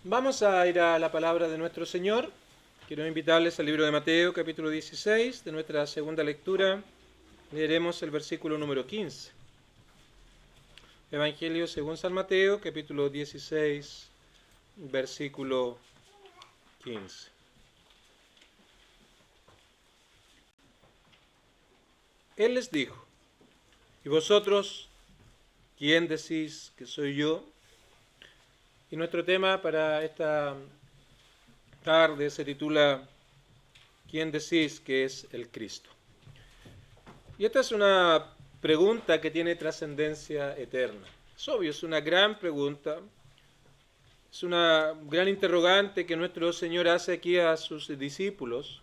Vamos a ir a la palabra de nuestro Señor. Quiero invitarles al libro de Mateo, capítulo 16, de nuestra segunda lectura. Leeremos el versículo número 15. Evangelio según San Mateo, capítulo 16, versículo 15. Él les dijo: ¿y vosotros quién decís que soy yo? Y nuestro tema para esta tarde se titula ¿quién decís que es el Cristo? Y esta es una pregunta que tiene trascendencia eterna. Es obvio, es una gran pregunta, es una gran interrogante que nuestro Señor hace aquí a sus discípulos.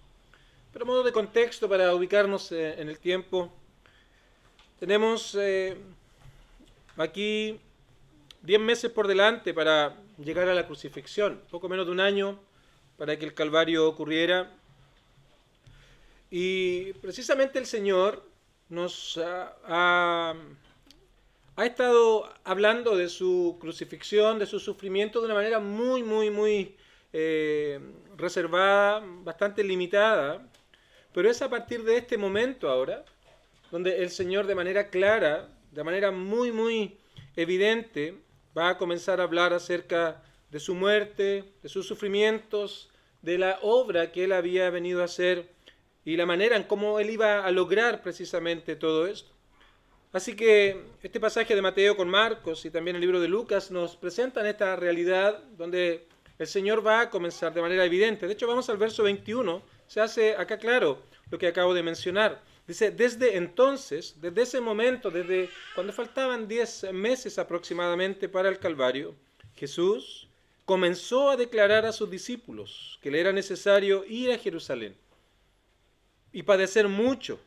Pero a modo de contexto, para ubicarnos en el tiempo, tenemos aquí 10 meses por delante para llegar a la crucifixión, poco menos de un año para que el Calvario ocurriera. Y precisamente el Señor nos ha estado hablando de su crucifixión, de su sufrimiento de una manera muy reservada, bastante limitada. Pero es a partir de este momento ahora, donde el Señor de manera clara, de manera muy evidente, va a comenzar a hablar acerca de su muerte, de sus sufrimientos, de la obra que Él había venido a hacer y la manera en cómo Él iba a lograr precisamente todo esto. Así que este pasaje de Mateo con Marcos y también el libro de Lucas nos presentan esta realidad donde el Señor va a comenzar de manera evidente. De hecho, vamos al verso 21, se hace acá claro lo que acabo de mencionar. Dice, desde entonces, desde ese momento, desde cuando faltaban 10 meses aproximadamente para el Calvario, Jesús comenzó a declarar a sus discípulos que le era necesario ir a Jerusalén y padecer mucho,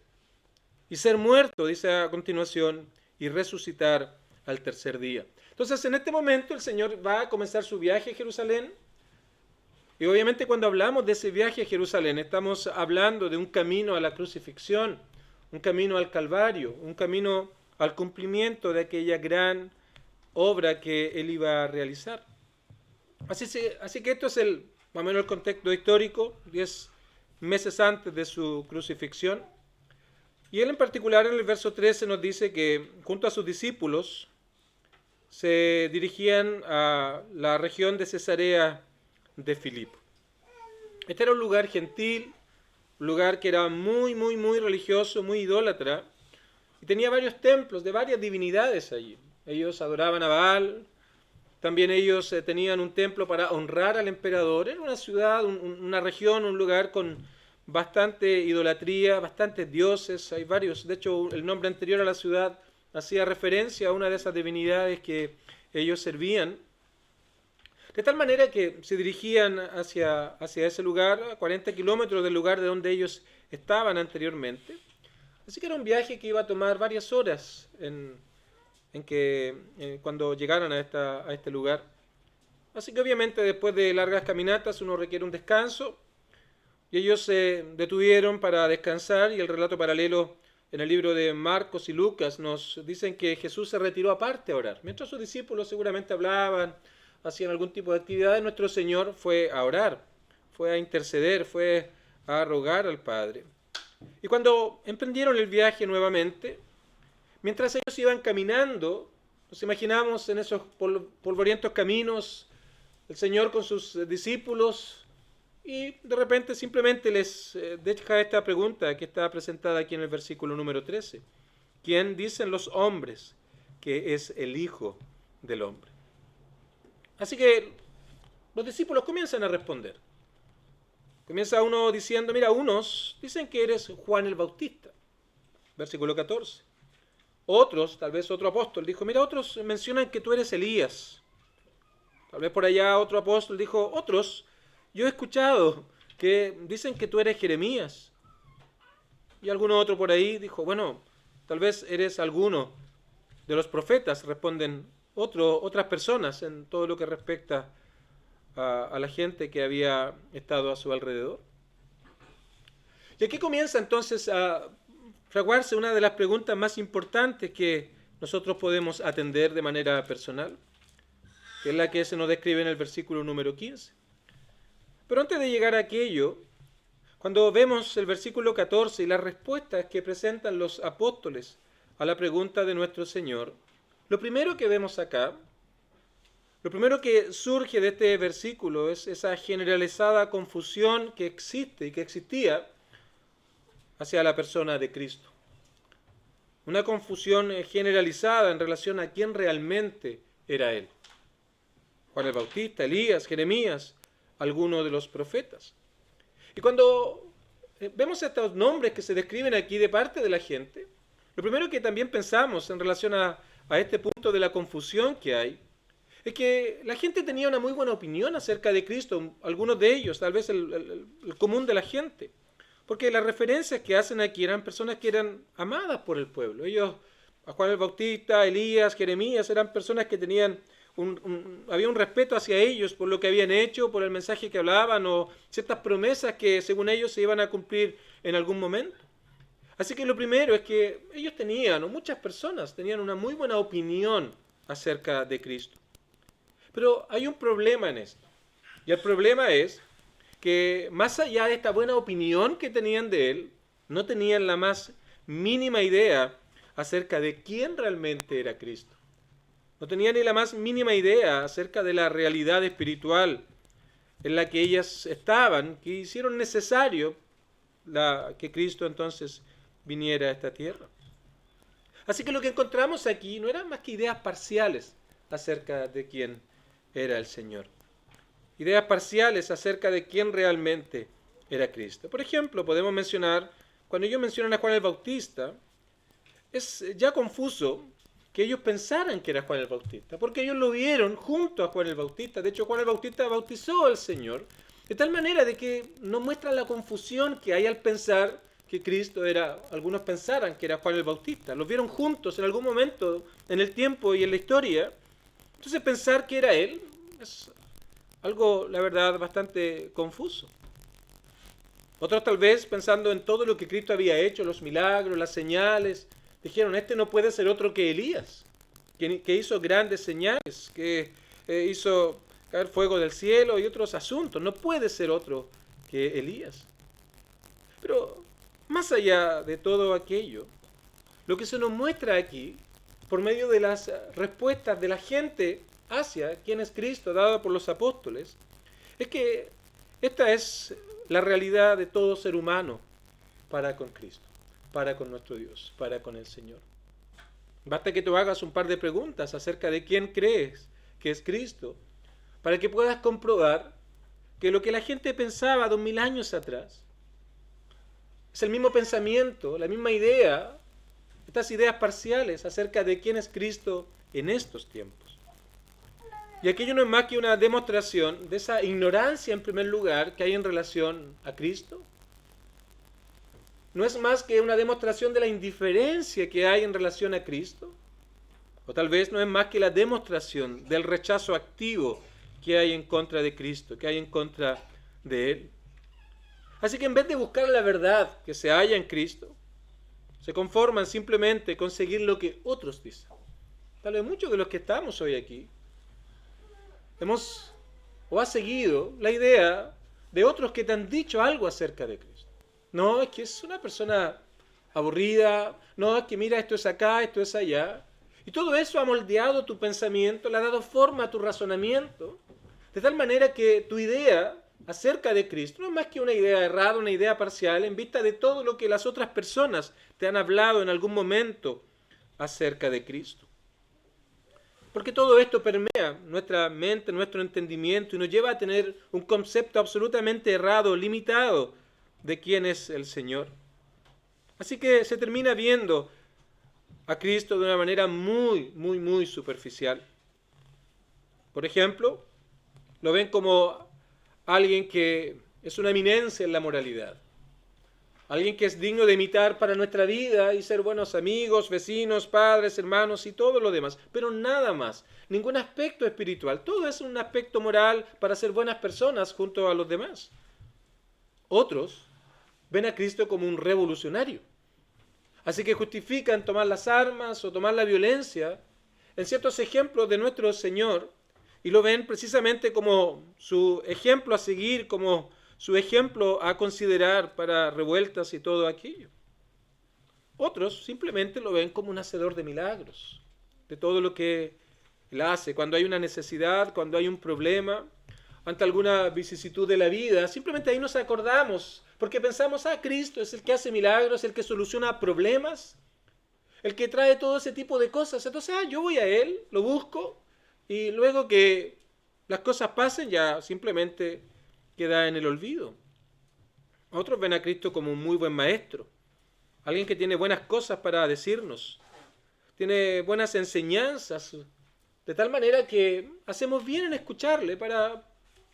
y ser muerto, dice a continuación, y resucitar al tercer día. Entonces, en este momento el Señor va a comenzar su viaje a Jerusalén, y obviamente cuando hablamos de ese viaje a Jerusalén, estamos hablando de un camino a la crucifixión, un camino al Calvario, un camino al cumplimiento de aquella gran obra que Él iba a realizar. Así que esto es más o menos el contexto histórico, 10 meses antes de su crucifixión. Y él en particular en el verso 13 nos dice que junto a sus discípulos se dirigían a la región de Cesarea de Filipo. Este era un lugar gentil, un lugar que era muy religioso, muy idólatra, y tenía varios templos de varias divinidades allí. Ellos adoraban a Baal, también ellos tenían un templo para honrar al emperador. Era una ciudad, una región, un lugar con bastante idolatría, bastantes dioses, hay varios. De hecho, el nombre anterior a la ciudad hacía referencia a una de esas divinidades que ellos servían. De tal manera que se dirigían hacia ese lugar, a 40 kilómetros del lugar de donde ellos estaban anteriormente. Así que era un viaje que iba a tomar varias horas cuando llegaran a este lugar. Así que obviamente después de largas caminatas uno requiere un descanso, y ellos se detuvieron para descansar, y el relato paralelo en el libro de Marcos y Lucas nos dicen que Jesús se retiró aparte a orar. Mientras sus discípulos seguramente hablaban, hacían algún tipo de actividad, nuestro Señor fue a orar, fue a interceder, fue a rogar al Padre. Y cuando emprendieron el viaje nuevamente, mientras ellos iban caminando, nos imaginamos en esos polvorientos caminos, el Señor con sus discípulos, y de repente simplemente les deja esta pregunta que está presentada aquí en el versículo número 13. ¿Quién dicen los hombres que es el Hijo del Hombre? Así que los discípulos comienzan a responder. Comienza uno diciendo, mira, unos dicen que eres Juan el Bautista, versículo 14. Otros, tal vez otro apóstol, dijo, mira, otros mencionan que tú eres Elías. Tal vez por allá otro apóstol dijo, otros, yo he escuchado que dicen que tú eres Jeremías. Y alguno otro por ahí dijo, bueno, tal vez eres alguno de los profetas, responden otras personas en todo lo que respecta a la gente que había estado a su alrededor. Y aquí comienza entonces a fraguarse una de las preguntas más importantes que nosotros podemos atender de manera personal. que es la que se nos describe en el versículo número 15. Pero antes de llegar a aquello, cuando vemos el versículo 14 y las respuestas que presentan los apóstoles a la pregunta de nuestro Señor, lo primero que vemos acá, lo primero que surge de este versículo es esa generalizada confusión que existe y que existía hacia la persona de Cristo. Una confusión generalizada en relación a quién realmente era Él. Juan el Bautista, Elías, Jeremías, alguno de los profetas. Y cuando vemos estos nombres que se describen aquí de parte de la gente, lo primero que también pensamos en relación a este punto de la confusión que hay, es que la gente tenía una muy buena opinión acerca de Cristo, algunos de ellos, tal vez el común de la gente, porque las referencias que hacen aquí eran personas que eran amadas por el pueblo. Ellos, a Juan el Bautista, Elías, Jeremías, eran personas que tenían había un respeto hacia ellos por lo que habían hecho, por el mensaje que hablaban o ciertas promesas que según ellos se iban a cumplir en algún momento. Así que lo primero es que ellos tenían, o muchas personas tenían una muy buena opinión acerca de Cristo. Pero hay un problema en esto. Y el problema es que más allá de esta buena opinión que tenían de Él, no tenían la más mínima idea acerca de quién realmente era Cristo. No tenían ni la más mínima idea acerca de la realidad espiritual en la que ellas estaban, que hicieron necesario que Cristo entonces viniera a esta tierra. Así que lo que encontramos aquí no eran más que ideas parciales acerca de quién era el Señor. Ideas parciales acerca de quién realmente era Cristo. Por ejemplo, podemos mencionar, cuando ellos mencionan a Juan el Bautista, es ya confuso que ellos pensaran que era Juan el Bautista, porque ellos lo vieron junto a Juan el Bautista. De hecho, Juan el Bautista bautizó al Señor, de tal manera de que nos muestra la confusión que hay al pensar que Cristo era, algunos pensaran que era Juan el Bautista. Los vieron juntos en algún momento en el tiempo y en la historia. Entonces pensar que era él es algo, la verdad, bastante confuso. Otros tal vez pensando en todo lo que Cristo había hecho, los milagros, las señales, dijeron, este no puede ser otro que Elías, que hizo grandes señales, que hizo caer fuego del cielo y otros asuntos. No puede ser otro que Elías. Pero más allá de todo aquello, lo que se nos muestra aquí, por medio de las respuestas de la gente hacia quién es Cristo, dada por los apóstoles, es que esta es la realidad de todo ser humano para con Cristo, para con nuestro Dios, para con el Señor. Basta que tú hagas un par de preguntas acerca de quién crees que es Cristo, para que puedas comprobar que lo que la gente pensaba 2000 años atrás es el mismo pensamiento, la misma idea, estas ideas parciales acerca de quién es Cristo en estos tiempos. Y aquello no es más que una demostración de esa ignorancia en primer lugar que hay en relación a Cristo. No es más que una demostración de la indiferencia que hay en relación a Cristo. O tal vez no es más que la demostración del rechazo activo que hay en contra de Cristo, que hay en contra de Él. Así que en vez de buscar la verdad que se halla en Cristo, se conforman simplemente con seguir lo que otros dicen. Tal vez muchos de los que estamos hoy aquí ha seguido la idea de otros que te han dicho algo acerca de Cristo. No, es que es una persona aburrida, no, es que mira, esto es acá, esto es allá. Y todo eso ha moldeado tu pensamiento, le ha dado forma a tu razonamiento, de tal manera que tu idea acerca de Cristo no es más que una idea errada, una idea parcial, en vista de todo lo que las otras personas te han hablado en algún momento acerca de Cristo. Porque todo esto permea nuestra mente, nuestro entendimiento y nos lleva a tener un concepto absolutamente errado, limitado de quién es el Señor. Así que se termina viendo a Cristo de una manera muy, muy, muy superficial. Por ejemplo, lo ven como alguien que es una eminencia en la moralidad. Alguien que es digno de imitar para nuestra vida y ser buenos amigos, vecinos, padres, hermanos y todo lo demás. Pero nada más, ningún aspecto espiritual. Todo es un aspecto moral para ser buenas personas junto a los demás. Otros ven a Cristo como un revolucionario. Así que justifican tomar las armas o tomar la violencia en ciertos ejemplos de nuestro Señor y lo ven precisamente como su ejemplo a seguir, como su ejemplo a considerar para revueltas y todo aquello. Otros simplemente lo ven como un hacedor de milagros, de todo lo que él hace. Cuando hay una necesidad, cuando hay un problema, ante alguna vicisitud de la vida, simplemente ahí nos acordamos, porque pensamos, Cristo es el que hace milagros, el que soluciona problemas, el que trae todo ese tipo de cosas. Entonces, yo voy a Él, lo busco, y luego que las cosas pasen, ya simplemente queda en el olvido. Otros ven a Cristo como un muy buen maestro, alguien que tiene buenas cosas para decirnos, tiene buenas enseñanzas, de tal manera que hacemos bien en escucharle para,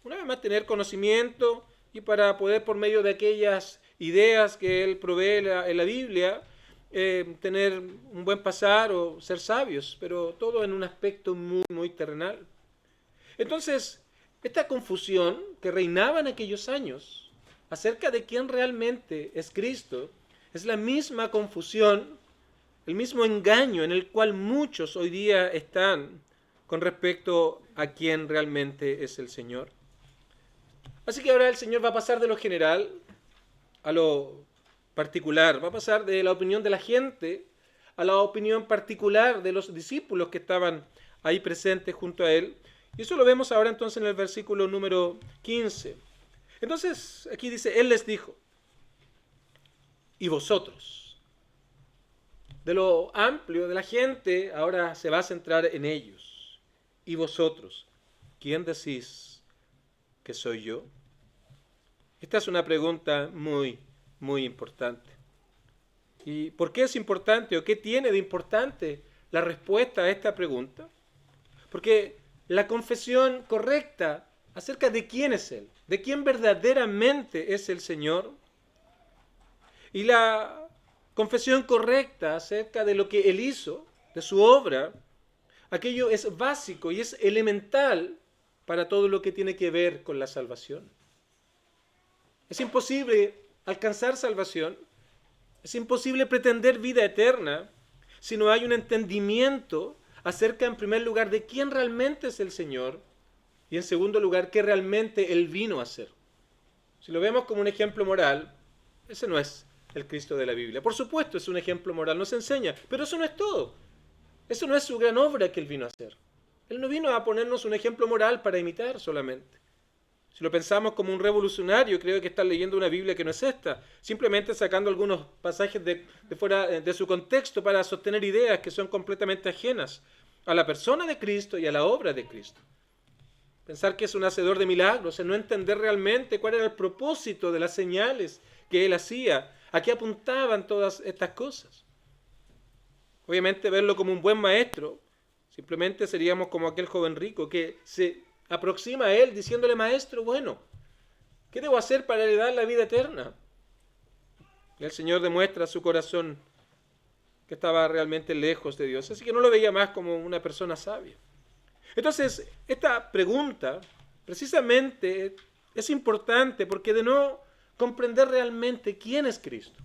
una vez más, tener conocimiento y para poder, por medio de aquellas ideas que Él provee en la Biblia, tener un buen pasar o ser sabios, pero todo en un aspecto muy, muy terrenal. Entonces, esta confusión que reinaba en aquellos años acerca de quién realmente es Cristo, es la misma confusión, el mismo engaño en el cual muchos hoy día están con respecto a quién realmente es el Señor. Así que ahora el Señor va a pasar de lo general a lo particular, va a pasar de la opinión de la gente a la opinión particular de los discípulos que estaban ahí presentes junto a Él. Y eso lo vemos ahora entonces en el versículo número 15. Entonces aquí dice, Él les dijo, ¿y vosotros? De lo amplio de la gente, ahora se va a centrar en ellos. ¿Y vosotros? ¿Quién decís que soy yo? Esta es una pregunta muy, muy importante. ¿Y por qué es importante o qué tiene de importante la respuesta a esta pregunta? Porque la confesión correcta acerca de quién es Él, de quién verdaderamente es el Señor, y la confesión correcta acerca de lo que Él hizo, de su obra, aquello es básico y es elemental para todo lo que tiene que ver con la salvación. Es imposible alcanzar salvación, es imposible pretender vida eterna si no hay un entendimiento acerca, en primer lugar, de quién realmente es el Señor y, en segundo lugar, qué realmente Él vino a hacer. Si lo vemos como un ejemplo moral, ese no es el Cristo de la Biblia. Por supuesto, es un ejemplo moral, nos enseña, pero eso no es todo. Eso no es su gran obra que Él vino a hacer. Él no vino a ponernos un ejemplo moral para imitar solamente. Si lo pensamos como un revolucionario, creo que está leyendo una Biblia que no es esta, simplemente sacando algunos pasajes de fuera de su contexto para sostener ideas que son completamente ajenas a la persona de Cristo y a la obra de Cristo. Pensar que es un hacedor de milagros, en no entender realmente cuál era el propósito de las señales que Él hacía, a qué apuntaban todas estas cosas. Obviamente verlo como un buen maestro, simplemente seríamos como aquel joven rico que se aproxima a Él diciéndole, maestro, bueno, ¿qué debo hacer para heredar la vida eterna? Y el Señor demuestra a su corazón que estaba realmente lejos de Dios, así que no lo veía más como una persona sabia. Entonces, esta pregunta precisamente es importante porque de no comprender realmente quién es Cristo,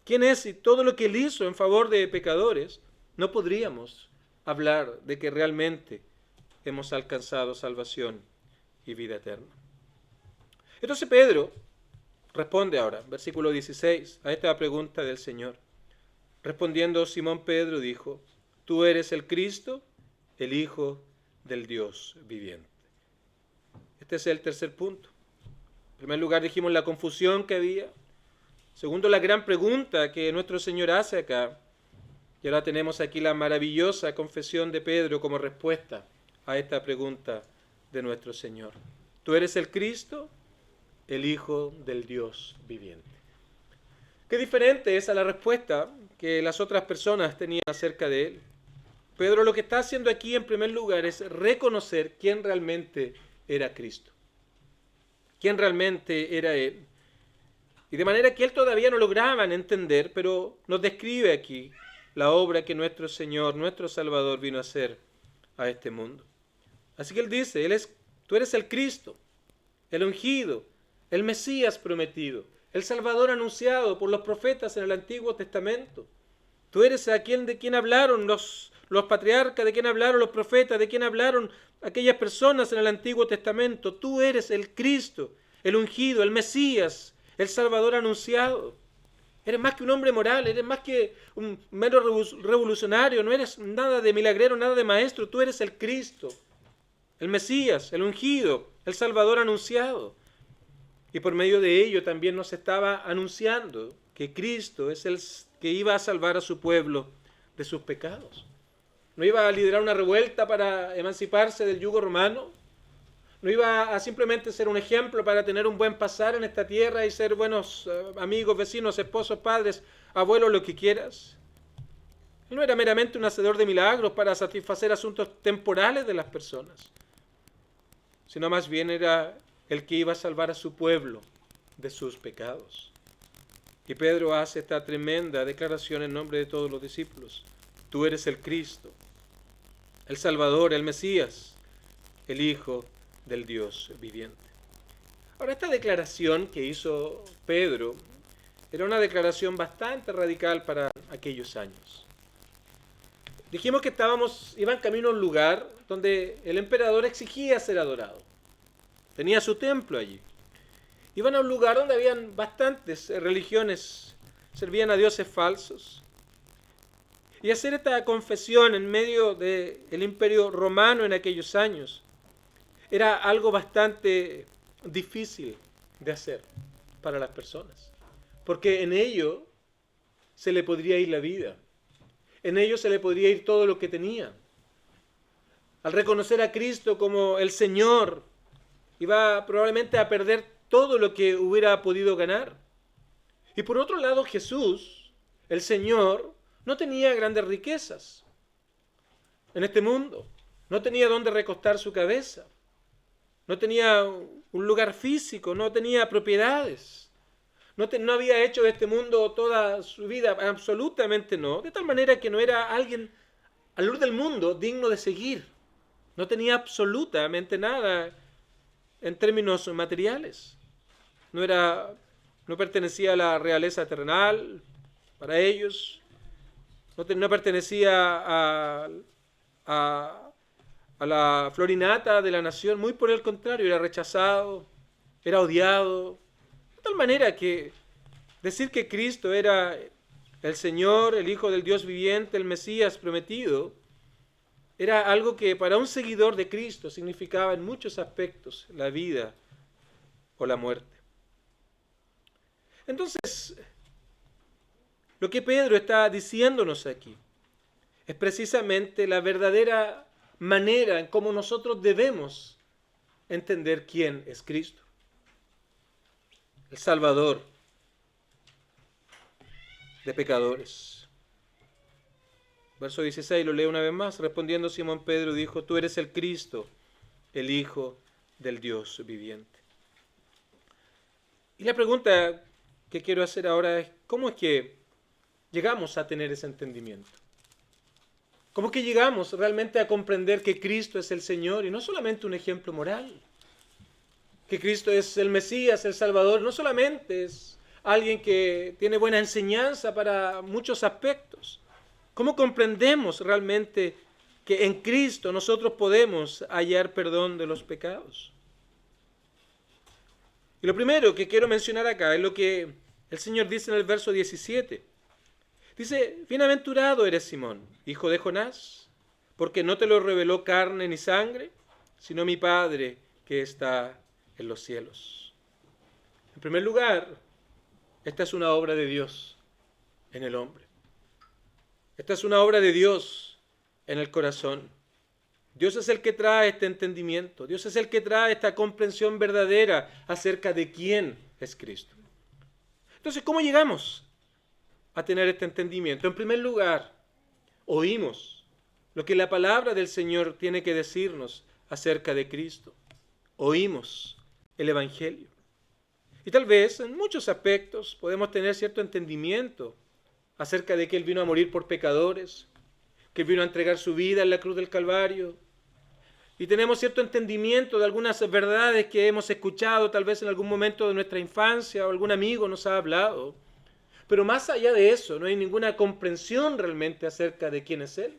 quién es y todo lo que Él hizo en favor de pecadores, no podríamos hablar de que realmente hemos alcanzado salvación y vida eterna. Entonces Pedro responde ahora, versículo 16, a esta pregunta del Señor. Respondiendo Simón Pedro dijo, tú eres el Cristo, el Hijo del Dios viviente. Este es el tercer punto. En primer lugar dijimos la confusión que había. Segundo, la gran pregunta que nuestro Señor hace acá. Y ahora tenemos aquí la maravillosa confesión de Pedro como respuesta a esta pregunta de nuestro Señor. ¿Tú eres el Cristo, el Hijo del Dios viviente? Qué diferente es a la respuesta que las otras personas tenían acerca de Él. Pedro lo que está haciendo aquí en primer lugar es reconocer quién realmente era Cristo, quién realmente era Él. Y de manera que Él todavía no lograban entender, pero nos describe aquí la obra que nuestro Señor, nuestro Salvador vino a hacer a este mundo. Así que Él dice, tú eres el Cristo, el ungido, el Mesías prometido, el Salvador anunciado por los profetas en el Antiguo Testamento. Tú eres aquel de quien hablaron los patriarcas, de quien hablaron los profetas, de quien hablaron aquellas personas en el Antiguo Testamento. Tú eres el Cristo, el ungido, el Mesías, el Salvador anunciado. Eres más que un hombre moral, eres más que un mero revolucionario, no eres nada de milagrero, nada de maestro. Tú eres el Cristo, el Mesías, el ungido, el Salvador anunciado. Y por medio de ello también nos estaba anunciando que Cristo es el que iba a salvar a su pueblo de sus pecados. No iba a liderar una revuelta para emanciparse del yugo romano. No iba a simplemente ser un ejemplo para tener un buen pasar en esta tierra y ser buenos amigos, vecinos, esposos, padres, abuelos, lo que quieras. Él no era meramente un hacedor de milagros para satisfacer asuntos temporales de las personas, sino más bien era el que iba a salvar a su pueblo de sus pecados. Y Pedro hace esta tremenda declaración en nombre de todos los discípulos. Tú eres el Cristo, el Salvador, el Mesías, el Hijo del Dios viviente. Ahora, esta declaración que hizo Pedro era una declaración bastante radical para aquellos años. Dijimos que iban camino a un lugar donde el emperador exigía ser adorado. Tenía su templo allí. Iban a un lugar donde habían bastantes religiones, servían a dioses falsos. Y hacer esta confesión en medio del imperio romano en aquellos años era algo bastante difícil de hacer para las personas. Porque en ello se le podría ir la vida. En ello se le podría ir todo lo que tenía. Al reconocer a Cristo como el Señor, iba probablemente a perder todo lo que hubiera podido ganar. Y por otro lado, Jesús, el Señor, no tenía grandes riquezas en este mundo. No tenía dónde recostar su cabeza. No tenía un lugar físico, no tenía propiedades. No había hecho de este mundo toda su vida, absolutamente no. De tal manera que no era alguien al luz del mundo digno de seguir. No tenía absolutamente nada en términos materiales. No pertenecía a la realeza terrenal para ellos. No pertenecía a la florinata de la nación. Muy por el contrario, era rechazado, era odiado. De tal manera que decir que Cristo era el Señor, el Hijo del Dios viviente, el Mesías prometido, era algo que para un seguidor de Cristo significaba en muchos aspectos la vida o la muerte. Entonces, lo que Pedro está diciéndonos aquí es precisamente la verdadera manera en cómo nosotros debemos entender quién es Cristo. El Salvador de pecadores. Verso 16, lo leo una vez más. Respondiendo Simón Pedro dijo, tú eres el Cristo, el Hijo del Dios viviente. Y la pregunta que quiero hacer ahora es, ¿cómo es que llegamos a tener ese entendimiento? ¿Cómo es que llegamos realmente a comprender que Cristo es el Señor y no solamente un ejemplo moral? Que Cristo es el Mesías, el Salvador, no solamente es alguien que tiene buena enseñanza para muchos aspectos. ¿Cómo comprendemos realmente que en Cristo nosotros podemos hallar perdón de los pecados? Y lo primero que quiero mencionar acá es lo que el Señor dice en el verso 17. Dice, bienaventurado eres Simón, hijo de Jonás, porque no te lo reveló carne ni sangre, sino mi Padre que está en los cielos. En primer lugar, esta es una obra de Dios en el hombre. Esta es una obra de Dios en el corazón. Dios es el que trae este entendimiento. Dios es el que trae esta comprensión verdadera acerca de quién es Cristo. Entonces, ¿cómo llegamos a tener este entendimiento? En primer lugar, oímos lo que la palabra del Señor tiene que decirnos acerca de Cristo. Oímos el Evangelio. Y tal vez en muchos aspectos podemos tener cierto entendimiento acerca de que Él vino a morir por pecadores, que Él vino a entregar su vida en la cruz del Calvario. Y tenemos cierto entendimiento de algunas verdades que hemos escuchado tal vez en algún momento de nuestra infancia o algún amigo nos ha hablado. pero más allá de eso, no hay ninguna comprensión realmente acerca de quién es Él.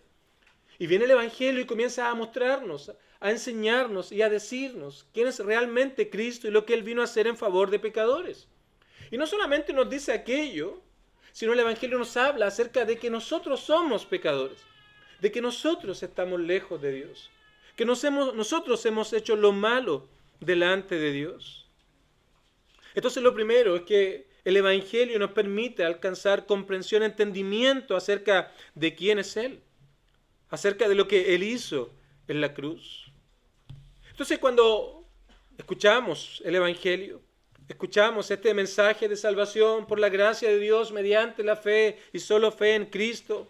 Y viene el Evangelio y comienza a mostrarnos, a enseñarnos y a decirnos quién es realmente Cristo y lo que Él vino a hacer en favor de pecadores. Y no solamente nos dice aquello, sino el Evangelio nos habla acerca de que nosotros somos pecadores, de que nosotros estamos lejos de Dios, que nosotros hemos hecho lo malo delante de Dios. Entonces lo primero es que el Evangelio nos permite alcanzar comprensión, entendimiento acerca de quién es Él, acerca de lo que Él hizo en la cruz. Entonces cuando escuchamos el Evangelio, escuchamos este mensaje de salvación por la gracia de Dios mediante la fe y solo fe en Cristo,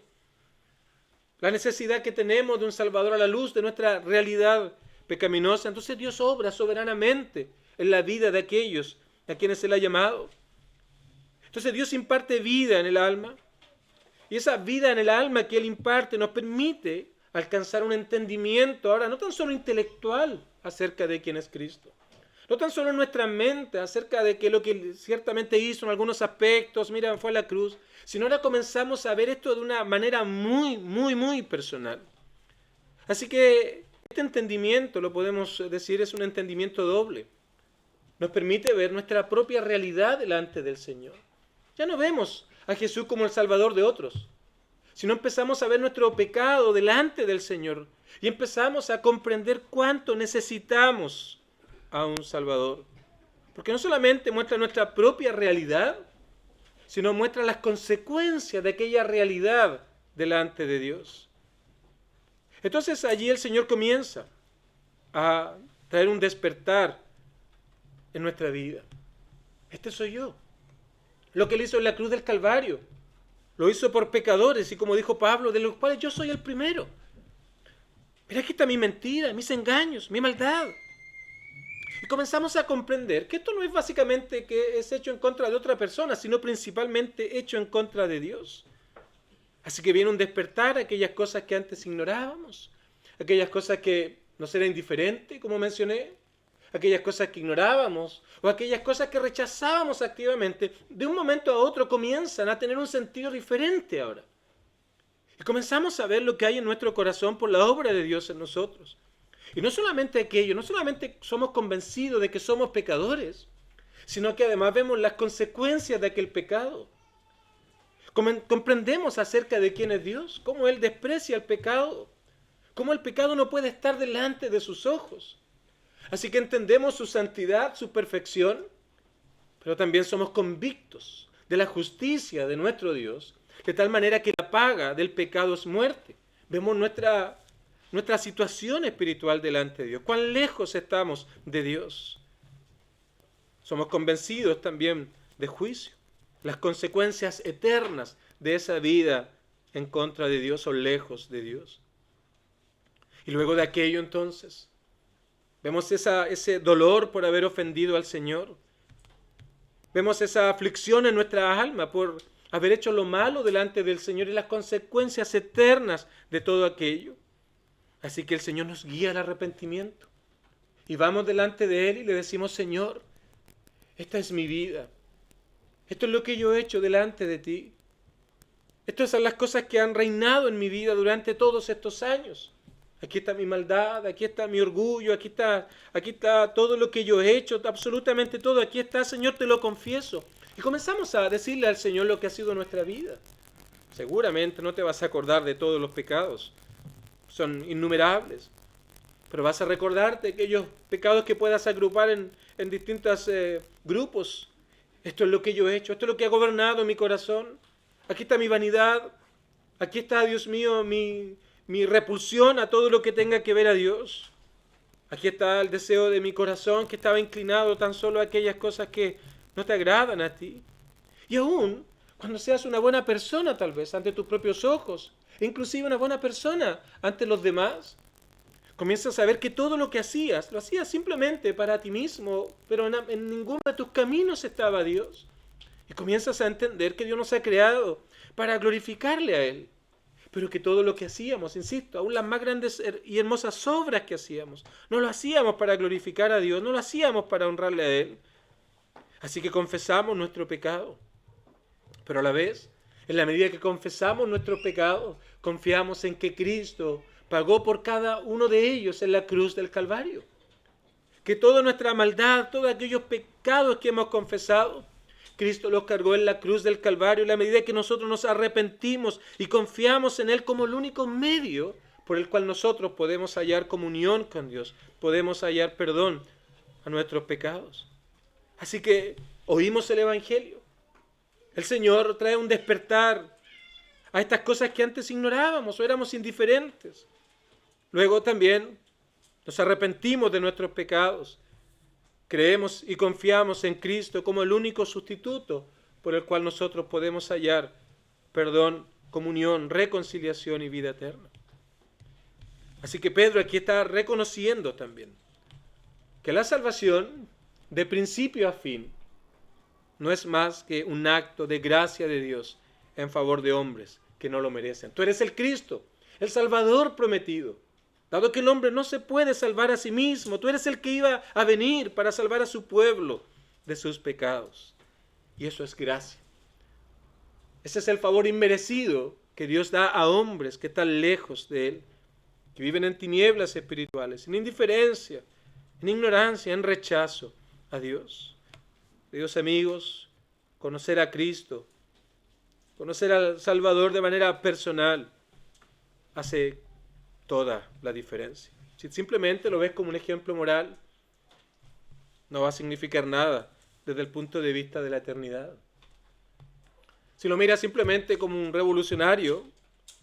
la necesidad que tenemos de un Salvador a la luz de nuestra realidad pecaminosa, entonces Dios obra soberanamente en la vida de aquellos a quienes Él ha llamado. Entonces Dios imparte vida en el alma, y esa vida en el alma que Él imparte nos permite alcanzar un entendimiento, ahora no tan solo intelectual acerca de quién es Cristo, no tan solo en nuestra mente acerca de que lo que Él ciertamente hizo en algunos aspectos, mira, fue a la cruz, sino ahora comenzamos a ver esto de una manera muy personal. Así que este entendimiento, lo podemos decir, es un entendimiento doble. Nos permite ver nuestra propia realidad delante del Señor. Ya no vemos a Jesús como el Salvador de otros, sino empezamos a ver nuestro pecado delante del Señor y empezamos a comprender cuánto necesitamos a un Salvador. Porque no solamente muestra nuestra propia realidad, sino muestra las consecuencias de aquella realidad delante de Dios. Entonces allí el Señor comienza a traer un despertar en nuestra vida. Este soy yo. Lo que Él hizo en la cruz del Calvario, lo hizo por pecadores, y como dijo Pablo, de los cuales yo soy el primero. Mira, aquí está mi mentira, mis engaños, mi maldad. Y comenzamos a comprender que esto no es básicamente que es hecho en contra de otra persona, sino principalmente hecho en contra de Dios. Así que viene un despertar a aquellas cosas que antes ignorábamos, aquellas cosas que nos eran indiferentes, como mencioné, aquellas cosas que ignorábamos o aquellas cosas que rechazábamos activamente, de un momento a otro comienzan a tener un sentido diferente ahora. Y comenzamos a ver lo que hay en nuestro corazón por la obra de Dios en nosotros. Y no solamente aquello, no solamente somos convencidos de que somos pecadores, sino que además vemos las consecuencias de aquel pecado. Comprendemos acerca de quién es Dios, cómo Él desprecia el pecado, cómo el pecado no puede estar delante de sus ojos. Así que entendemos su santidad, su perfección, pero también somos convictos de la justicia de nuestro Dios, de tal manera que la paga del pecado es muerte. Vemos nuestra situación espiritual delante de Dios, cuán lejos estamos de Dios. Somos convencidos también de juicio. Las consecuencias eternas de esa vida en contra de Dios o lejos de Dios. Y luego de aquello entonces, vemos ese dolor por haber ofendido al Señor. Vemos esa aflicción en nuestra alma por haber hecho lo malo delante del Señor y las consecuencias eternas de todo aquello. Así que el Señor nos guía al arrepentimiento. Y vamos delante de Él y le decimos, Señor, esta es mi vida. Esto es lo que yo he hecho delante de ti. Estas son las cosas que han reinado en mi vida durante todos estos años. Aquí está mi maldad, aquí está mi orgullo, aquí está todo lo que yo he hecho, absolutamente todo. Aquí está, Señor, te lo confieso. Y comenzamos a decirle al Señor lo que ha sido nuestra vida. Seguramente no te vas a acordar de todos los pecados. Son innumerables. Pero vas a recordarte aquellos pecados que puedas agrupar en distintos grupos. Esto es lo que yo he hecho, esto es lo que ha gobernado mi corazón. Aquí está mi vanidad, aquí está, Dios mío, mi repulsión a todo lo que tenga que ver a Dios. Aquí está el deseo de mi corazón que estaba inclinado tan solo a aquellas cosas que no te agradan a ti. Y aún cuando seas una buena persona tal vez ante tus propios ojos, inclusive una buena persona ante los demás, comienzas a ver que todo lo que hacías, lo hacías simplemente para ti mismo, pero en ninguno de tus caminos estaba Dios. Y comienzas a entender que Dios nos ha creado para glorificarle a Él. Pero que todo lo que hacíamos, insisto, aún las más grandes y hermosas obras que hacíamos, no lo hacíamos para glorificar a Dios, no lo hacíamos para honrarle a Él. Así que confesamos nuestro pecado. Pero a la vez, en la medida que confesamos nuestros pecados, confiamos en que Cristo pagó por cada uno de ellos en la cruz del Calvario. Que toda nuestra maldad, todos aquellos pecados que hemos confesado, Cristo los cargó en la cruz del Calvario. En la medida que nosotros nos arrepentimos y confiamos en Él como el único medio por el cual nosotros podemos hallar comunión con Dios, podemos hallar perdón a nuestros pecados. Así que oímos el Evangelio. El Señor trae un despertar a estas cosas que antes ignorábamos o éramos indiferentes. Luego también nos arrepentimos de nuestros pecados. Creemos y confiamos en Cristo como el único sustituto por el cual nosotros podemos hallar perdón, comunión, reconciliación y vida eterna. Así que Pedro aquí está reconociendo también que la salvación, de principio a fin, no es más que un acto de gracia de Dios en favor de hombres que no lo merecen. Tú eres el Cristo, el Salvador prometido. Dado que el hombre no se puede salvar a sí mismo, tú eres el que iba a venir para salvar a su pueblo de sus pecados. Y eso es gracia. Ese es el favor inmerecido que Dios da a hombres que están lejos de Él, que viven en tinieblas espirituales, en indiferencia, en ignorancia, en rechazo a Dios. Queridos amigos, conocer a Cristo, conocer al Salvador de manera personal, hace toda la diferencia. Si simplemente lo ves como un ejemplo moral, no va a significar nada desde el punto de vista de la eternidad. Si lo miras simplemente como un revolucionario,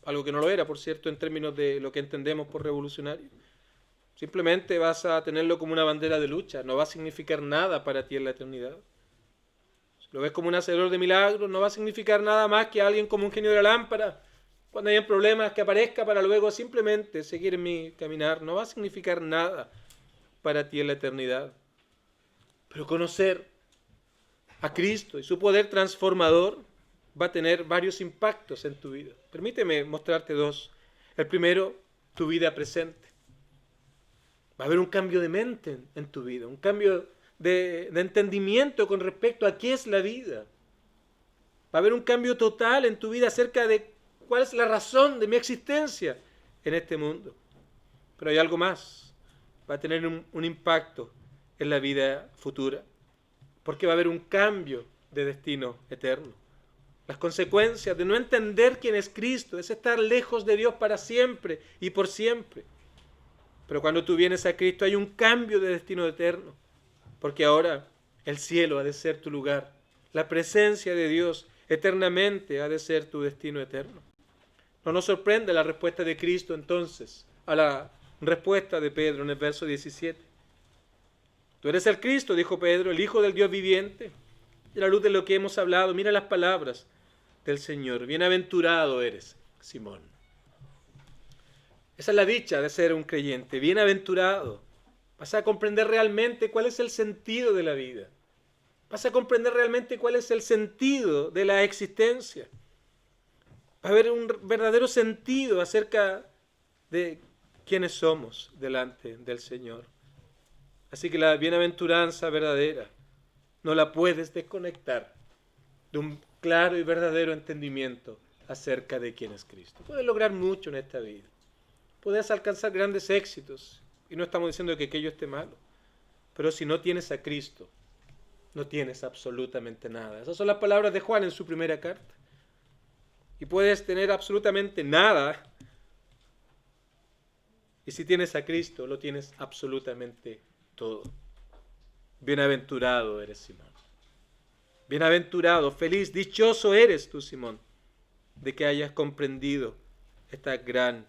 algo que no lo era, por cierto, en términos de lo que entendemos por revolucionario, simplemente vas a tenerlo como una bandera de lucha, no va a significar nada para ti en la eternidad. Si lo ves como un hacedor de milagros, no va a significar nada más que alguien como un genio de la lámpara, cuando hayan problemas que aparezca para luego simplemente seguir en mi caminar, no va a significar nada para ti en la eternidad. Pero conocer a Cristo y su poder transformador va a tener varios impactos en tu vida. Permíteme mostrarte dos. El primero, tu vida presente. Va a haber un cambio de mente en tu vida, un cambio de entendimiento con respecto a qué es la vida. Va a haber un cambio total en tu vida acerca de cuál es la razón de mi existencia en este mundo. Pero hay algo más. Va a tener un impacto en la vida futura, porque va a haber un cambio de destino eterno. Las consecuencias de no entender quién es Cristo es estar lejos de Dios para siempre y por siempre. Pero cuando tú vienes a Cristo hay un cambio de destino eterno, porque ahora el cielo ha de ser tu lugar. La presencia de Dios eternamente ha de ser tu destino eterno. No nos sorprende la respuesta de Cristo entonces a la respuesta de Pedro en el verso 17. Tú eres el Cristo, dijo Pedro, el Hijo del Dios viviente. Y a la luz de lo que hemos hablado, mira las palabras del Señor. Bienaventurado eres, Simón. Esa es la dicha de ser un creyente. Bienaventurado. Vas a comprender realmente cuál es el sentido de la vida. Vas a comprender realmente cuál es el sentido de la existencia. Va a haber un verdadero sentido acerca de quiénes somos delante del Señor. Así que la bienaventuranza verdadera no la puedes desconectar de un claro y verdadero entendimiento acerca de quién es Cristo. Puedes lograr mucho en esta vida. Puedes alcanzar grandes éxitos. Y no estamos diciendo que aquello esté malo. Pero si no tienes a Cristo, no tienes absolutamente nada. Esas son las palabras de Juan en su primera carta. Y puedes tener absolutamente nada. Y si tienes a Cristo, lo tienes absolutamente todo. Bienaventurado eres, Simón. Bienaventurado, feliz, dichoso eres tú, Simón, de que hayas comprendido esta gran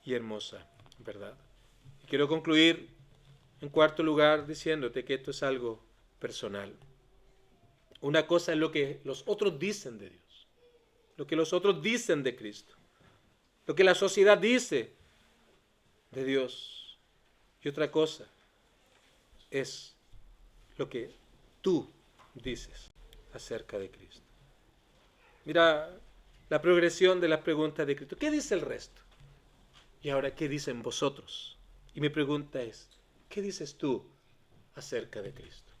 y hermosa verdad. Y quiero concluir, en cuarto lugar, diciéndote que esto es algo personal. Una cosa es lo que los otros dicen de Dios, lo que los otros dicen de Cristo, lo que la sociedad dice de Dios. Y otra cosa es lo que tú dices acerca de Cristo. Mira la progresión de las preguntas de Cristo. ¿Qué dice el resto? Y ahora, ¿qué dicen vosotros? Y mi pregunta es, ¿qué dices tú acerca de Cristo?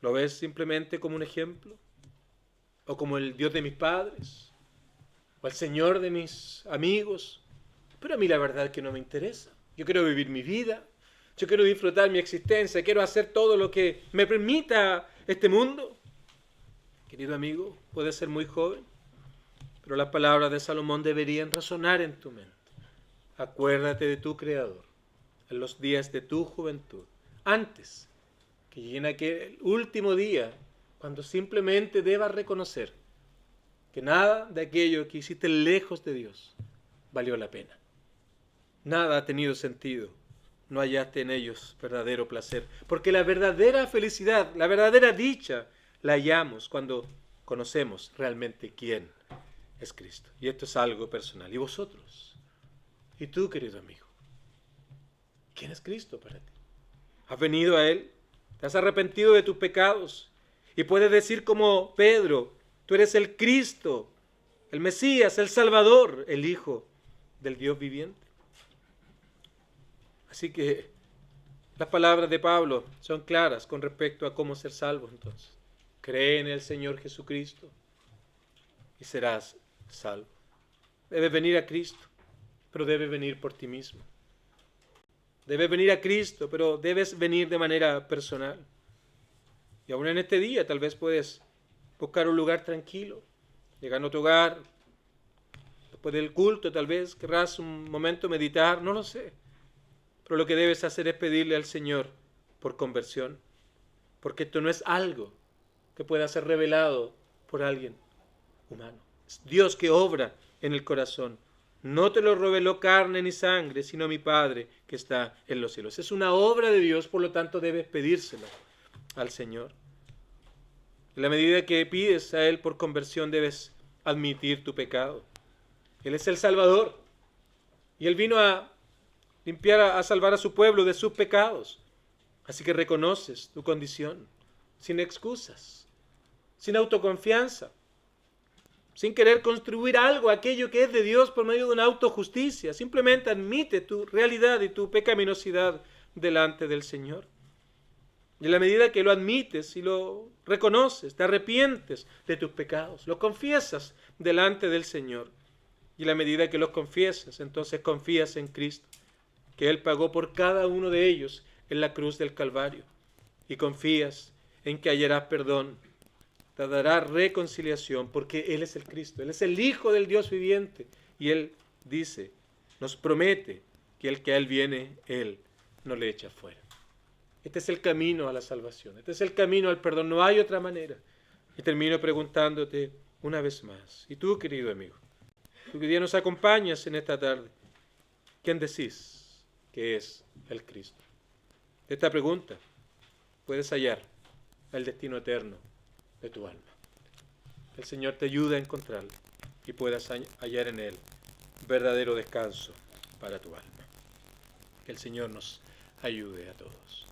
¿Lo ves simplemente como un ejemplo? o como el Dios de mis padres, o el Señor de mis amigos. Pero a mí la verdad es que no me interesa. Yo quiero vivir mi vida, yo quiero disfrutar mi existencia, quiero hacer todo lo que me permita este mundo. Querido amigo, puedes ser muy joven, pero las palabras de Salomón deberían resonar en tu mente. Acuérdate de tu Creador en los días de tu juventud, antes que llegue aquel último día, cuando simplemente debas reconocer que nada de aquello que hiciste lejos de Dios valió la pena. Nada ha tenido sentido. No hallaste en ellos verdadero placer. Porque la verdadera felicidad, la verdadera dicha, la hallamos cuando conocemos realmente quién es Cristo. Y esto es algo personal. ¿Y vosotros? ¿Y tú, querido amigo? ¿Quién es Cristo para ti? ¿Has venido a Él? ¿Te has arrepentido de tus pecados? Y puedes decir como Pedro, tú eres el Cristo, el Mesías, el Salvador, el Hijo del Dios viviente. Así que las palabras de Pablo son claras con respecto a cómo ser salvo entonces. Cree en el Señor Jesucristo y serás salvo. Debes venir a Cristo, pero debes venir por ti mismo. Debes venir a Cristo, pero debes venir de manera personal. Y aún en este día tal vez puedes buscar un lugar tranquilo, llegando a tu hogar, después del culto tal vez querrás un momento meditar, no lo sé. Pero lo que debes hacer es pedirle al Señor por conversión, porque esto no es algo que pueda ser revelado por alguien humano. Es Dios que obra en el corazón. No te lo reveló carne ni sangre, sino mi Padre que está en los cielos. Es una obra de Dios, por lo tanto debes pedírselo al Señor. En la medida que pides a Él por conversión, debes admitir tu pecado. Él es el Salvador y Él vino a limpiar, a salvar a su pueblo de sus pecados. Así que reconoces tu condición, sin excusas, sin autoconfianza, sin querer construir algo, aquello que es de Dios por medio de una autojusticia. Simplemente admite tu realidad y tu pecaminosidad delante del Señor. Y en la medida que lo admites y lo reconoces, te arrepientes de tus pecados, los confiesas delante del Señor. Y en la medida que los confiesas, entonces confías en Cristo, que Él pagó por cada uno de ellos en la cruz del Calvario. Y confías en que hallarás perdón, te dará reconciliación, porque Él es el Cristo, Él es el Hijo del Dios viviente. Y Él dice, nos promete que el que a Él viene, Él no le echa fuera. Este es el camino a la salvación, este es el camino al perdón, no hay otra manera. Y termino preguntándote una vez más, y tú, querido amigo, tú que día nos acompañas en esta tarde, ¿quién decís que es el Cristo? De esta pregunta puedes hallar el destino eterno de tu alma. El Señor te ayuda a encontrarlo y puedas hallar en Él verdadero descanso para tu alma. Que el Señor nos ayude a todos.